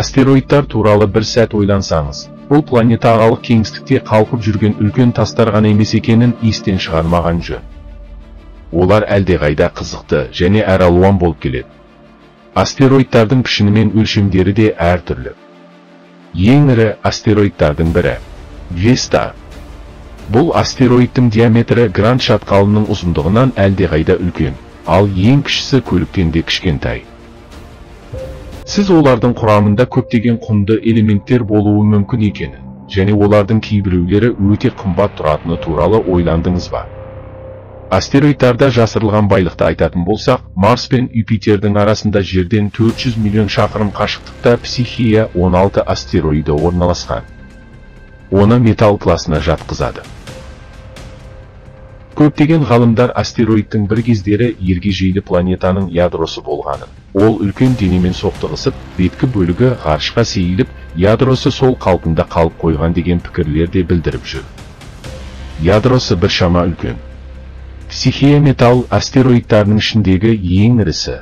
Астероидтар туралы бір сәт ойлансаңыз, бұл планетааралық кеңістікте қалқып жүрген үлкен тастар ғана емес екенін естен шығармаған жөн. Олар әлдеқайда қызықты және әралуан болып келеді. Астероидтардың пішіні мен өлшемдері де әртүрлі. Ең ірі астероидтардың бірі Веста. Бұл астероидтың диаметрі Гранд шатқалының ұзындығынан әлдеқайда үлкен, ал ең кішісі көліктен де кішкентай. Сіз олардың құрамында көптеген құнды элементтер болуы мүмкін екенін, және олардың кейбіреулері өте қымбат тұратыны туралы ойландыңыз ба? Астероидтарда жасырылған байлықты айтатын болсақ, Марс пен Юпитердің арасында жерден 400 миллион шақырым қашықтықта Психея 16 астероиды орналасқан. Оны металл класына жатқызады. Көптеген ғалымдар астероидтың бір кездері ергежейлі планетаның ядросы болғанын, ол үлкен денемен соқтығысып, беткі бөлігі ғарышқа сейіліп, ядросы сол қалпында қалып қойған деген пікірлерде білдіріп жүр. Ядросы біршама үлкен. Психея металл астероидтарының ішіндегі ең ірісі.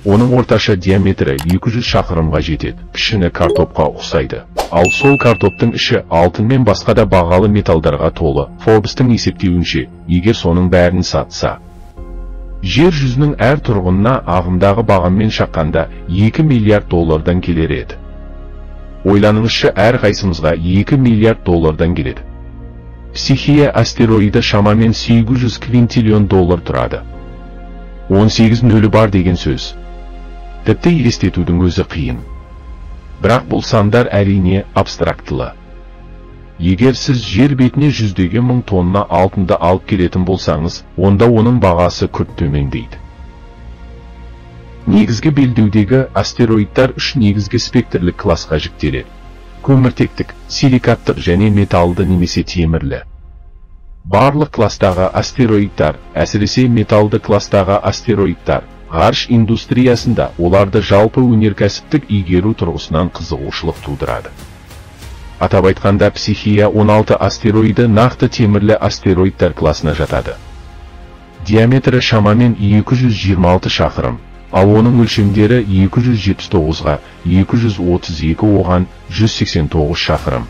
Оның орташа диаметрі 200 шақырымға жетеді, пішіні картопқа ұқсайды. Ал сол картоптың іші алтын мен басқа да бағалы металдарға толы. Forbes-тың есептеуінше, егер соның бәрін сатса, жер жүзінің әр тұрғынына ағымдағы бағаммен шаққанда 2 миллиард доллардан келер еді. Ойланыңызшы, әр қайсымызға 2 миллиард доллардан келеді. Психея астероиды шамамен 800 квинтиллион доллар тұрады. 18 нөлі бар деген сөз. Тіпті елестетудің өзі қиын. Бірақ бұл сандар әрине абстрактылы. Егер сіз жер бетіне жүздеген мың тонна алтынды алып келетін болсаңыз, онда оның бағасы күрт төмендейді. Негізгі белдеудегі астероидтар үш негізгі спектрлік класқа жіктеледі. Көміртектік, силикаттық және металлды немесе темірлі. Барлық кластағы астероидтар, әсіресе металлды кластағы астероидтар, ғарыш индустриясында оларды жалпы өнеркәсіптік игеру тұрғысынан қызығушылық тудырады. Атап айтқанда, Психея 16 астероиды нақты темірлі астероидтар класына жатады. Диаметрі шамамен 226 шақырым, ал оның өлшемдері 279-ға, 232 оған 189 шақырым.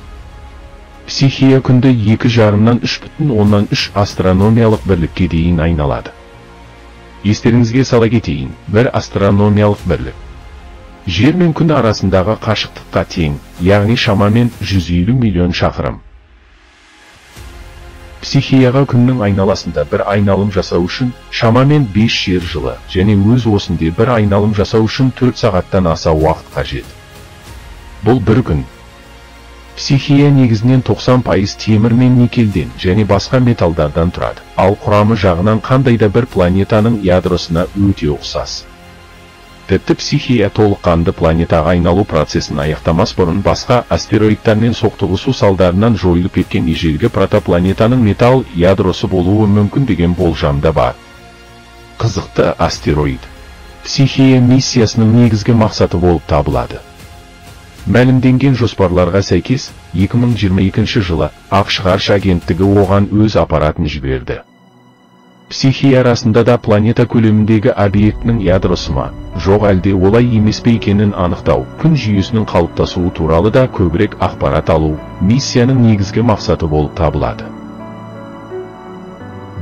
Психея күнді 2,5-нан 3,3 астрономиялық бірлікке дейін айналады. Естеріңізге сала кетейін, бір астрономиялық бірлік жер мен күн арасындағы қашықтыққа тең, яғни шамамен 150 миллион шақырым. Психеяға күннің айналасында бір айналым жасау үшін шамамен 5 жер жылы, және өз осындай бір айналым жасау үшін 4 сағаттан аса уақыт қажет. Бұл бір күн. Психея негізінен 90% темір мен никельден және басқа металдардан тұрады, ал құрамы жағынан қандай да бір планетаның ядросына өте ұқсас. Тіпті Психея толыққанды планетаға айналу процесін аяқтамас бұрын басқа астероидтармен соқтығысу салдарынан жойылып кеткен ежелгі протопланетаның металл ядросы болуы мүмкін деген болжамда бар. Қызықты астероид. Психея миссиясының негізгі мақсаты болып табылады. Мәлімденген жоспарларға сәйкес, 2022 жылы ақш ғарыш агенттігі оған өз аппаратын жіберді. Психея арасында да планета көлеміндегі объектінің ядросы ма, жоқ әлде олай емес пе екенін анықтау, күн жүйесінің қалыптасуы туралы да көбірек ақпарат алу, миссияның негізгі мақсаты болып табылады.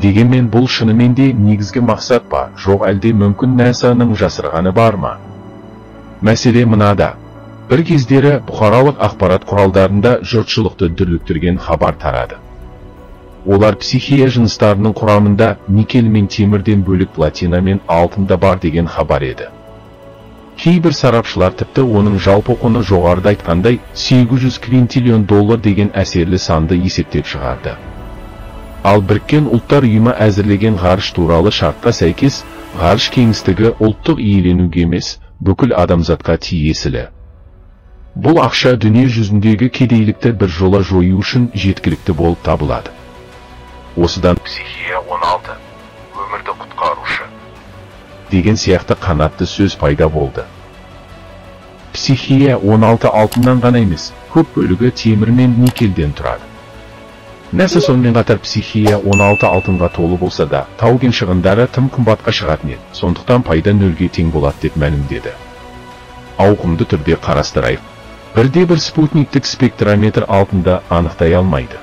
Дегенмен бұл шынымен де негізгі мақсат па, жоқ әлде мүмкін NASA-ның жасырғаны бар ма? Мәселе мынада. Бір кездері бұқаралық ақпарат құралдарында жұртшылықты дүрліктірген хабар тарады. Олар Психея жыныстарының құрамында никель мен темірден бөлек платина мен алтында бар деген хабар еді. Кейбір сарапшылар тіпті оның жалпы құны жоғарыда айтқандай 800 квинтиллион доллар деген әсерлі санды есептеп шығарды. Ал Біріккен Ұлттар ұйымы әзірлеген ғарыш туралы шартқа сәйкес, ғарыш кеңістігі ұлттық иеленуге емес, бүкіл адамзатқа тиесілі. Бұл ақша дүние жүзіндегі кедейлікті бір жола жою үшін жеткілікті болып табылады. Осыдан Психея 16, өмірді құтқарушы деген сияқты қанатты сөз пайда болды. Психея 16 алтыннан ғана емес, көп бөлігі темір мен никельден тұрады. NASA сонымен қатар Психея 16 алтынға толы болса да, тау-кен шығындары тым қымбатқа шығатын еді, сондықтан пайда нөлге тең болады деп мәлімдеді. ауқымды түрде қарастырайық. Бірде-бір спутниктік спектрометр алтынды анықтай алмайды.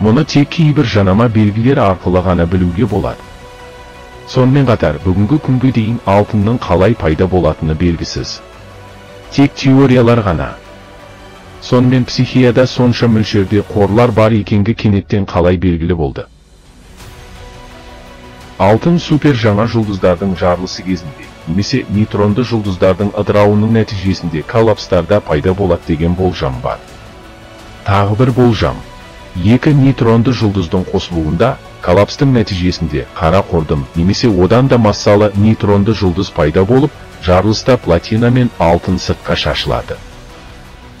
Мұны тек кейбір жанама белгілер арқылы ғана білуге болады. Сонымен қатар, бүгінгі күнге дейін алтынның қалай пайда болатыны белгісіз. Тек теориялар ғана. Сонымен психияда сонша мөлшерде қорлар бар екенгі кенеттен қалай белгілі болды. Алтын супер жаңа жұлдыздардың жарылысы кезінде, немесе нейтронды жұлдыздардың ыдырауының нәтижесінде коллапстарда пайда болады деген болжам бар. Тағы бір болжам. Екі нейтронды жұлдыздың қосылуында, коллапстың нәтижесінде қара қордым немесе одан да массалы нейтронды жұлдыз пайда болып, жарылыста платина мен алтын сыртқа шашылады.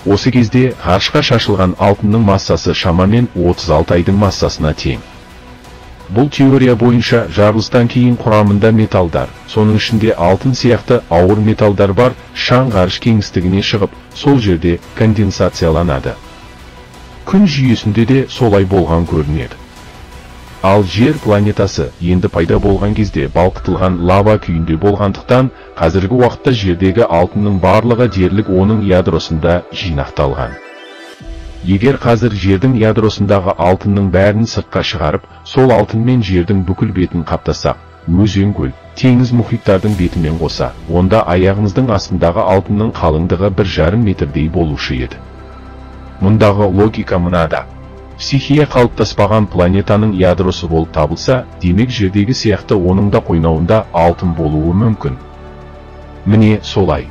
Осы кезде ғарышқа шашылған алтынның массасы шамамен 36 айдың массасына тең. Бұл теория бойынша жарылыстан кейін құрамында металдар, соның ішінде алтын сияқты ауыр металдар бар, шаң ғарыш кеңістігіне шығып, сол жерде конденсацияланады. Күн жүйесінде де солай болған көрінеді. Ал жер планетасы енді пайда болған кезде балқытылған лава күйінде болғандықтан, қазіргі уақытта жердегі алтынның барлығы дерлік оның ядросында жинақталған. Егер қазір жердің ядросындағы алтынның бәрін сыртқа шығарып, сол алтынмен жердің бүкіл бетін қаптасақ, өзен көл, теңіз мұхиттардың бетімен қоса, онда аяғымыздың астындағы алтынның қалыңдығы 1,5 метрдей болушы еді. Мұндағы логика мынада. Психия қалыптаспаған планетаның ядросы болып табылса, демек жердегі сияқты оның да қойнауында алтын болуы мүмкін. Міне солай.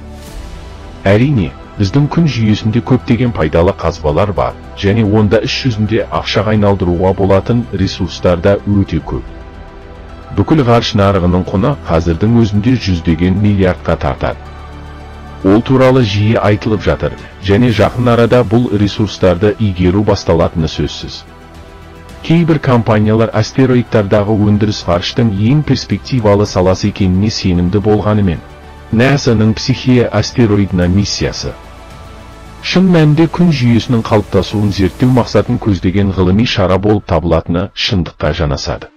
Әрине, біздің күн жүйесінде көптеген пайдалы қазбалар бар, және онда іс жүзінде ақшаға айналдыруға болатын ресурстар да өте көп. Бүкіл ғарыш нарығының құны қазірдің өзінде жүздеген миллиардқа тартады. Ол туралы жиі айтылып жатыр, және жақын арада бұл ресурстарды игеру басталатыны сөзсіз. Кейбір компаниялар астероидтардағы өндіріс ғарыштың ең перспективалы саласы екеніне сенімді болғанымен, NASA-ның психия астероидына миссиясы шын мәнінде күн жүйесінің қалыптасуын зерттеу мақсатын көздеген ғылыми шара болып табылатыны шындыққа жанасады.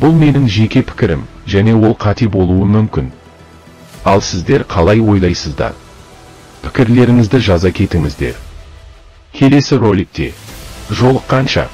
Бұл менің жеке пікірім, және ол қате болуы мүмкін. Ал сіздер қалай ойлайсыздар? Пікірлеріңізді жаза кетіңіздер. Келесі роликте жолыққанша